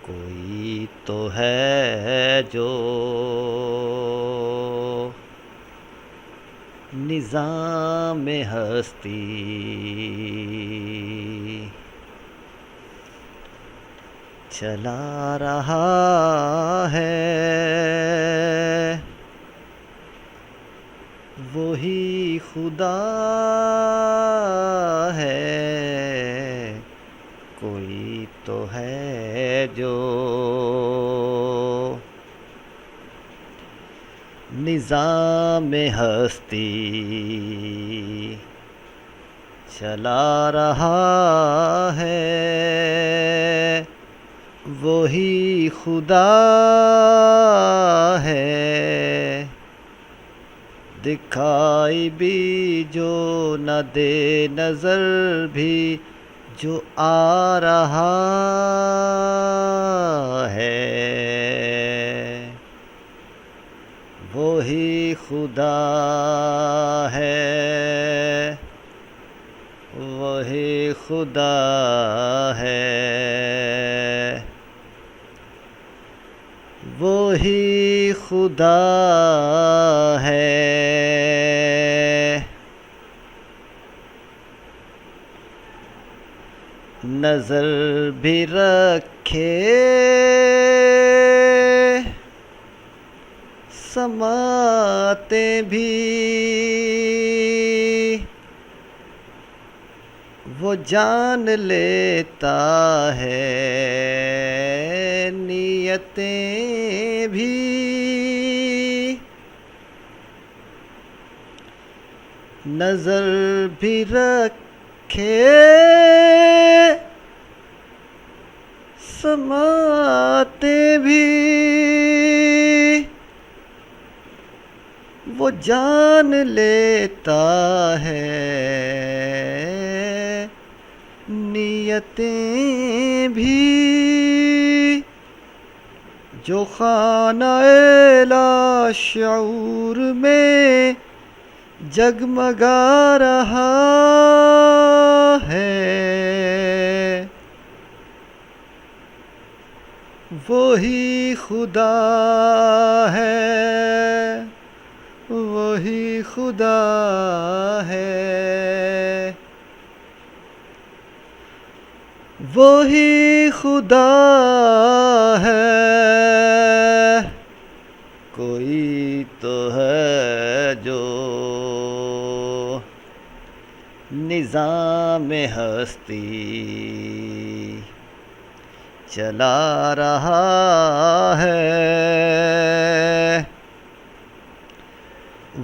کوئی تو ہے جو نظام ہستی چلا رہا ہے، وہی خدا ہے۔ کوئی تو ہے جو نظام ہستی چلا رہا ہے، وہی خدا ہے۔ دکھائی بھی جو نہ دے نظر بھی جو آ رہا ہے، وہی خدا ہے، وہی خدا ہے، وہی خدا ہے۔ نظر بھی رکھے سماعتیں بھی، وہ جان لیتا ہے نیتیں بھی۔ نظر بھی رکھے سماعتیں بھی، وہ جان لیتا ہے نیتیں بھی۔ جو خانہ لاشعور میں جگمگا رہا ہے، وہی خدا ہے، وہی خدا ہے، وہی خدا ہے۔ کوئی تو ہے جو نظام ہستی چلا رہا ہے،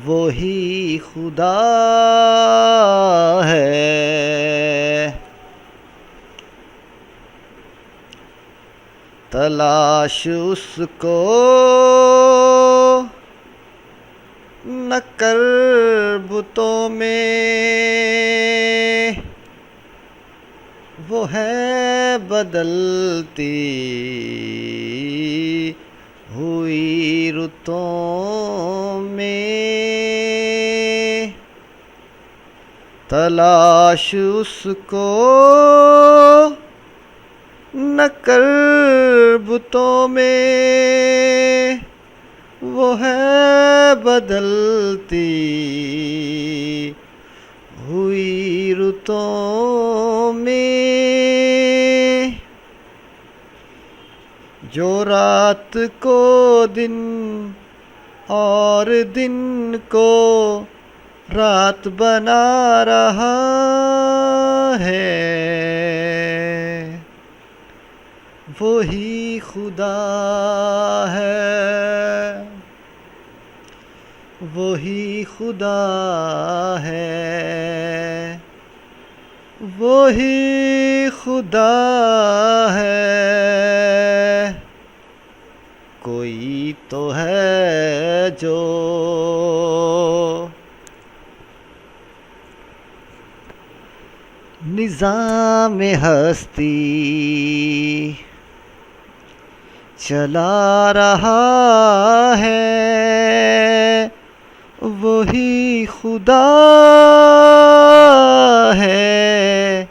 وہی خدا ہے۔ تلاش اس کو نہ کر بتوں میں، وہ ہے بدلتی ہوئی رتوں میں۔ تلاش اس کو نہ کر بتوں میں، وہ ہے بدلتی ہوئی رتوں میں۔ جو رات کو دن اور دن کو رات بنا رہا ہے، وہی خدا ہے، وہی خدا ہے، وہی خدا ہے۔ کوئی تو ہے جو نظام ہستی چلا رہا ہے، وہی خدا ہے،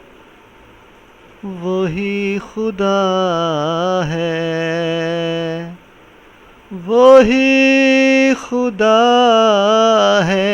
وہی خدا ہے۔ وہی خدا ہے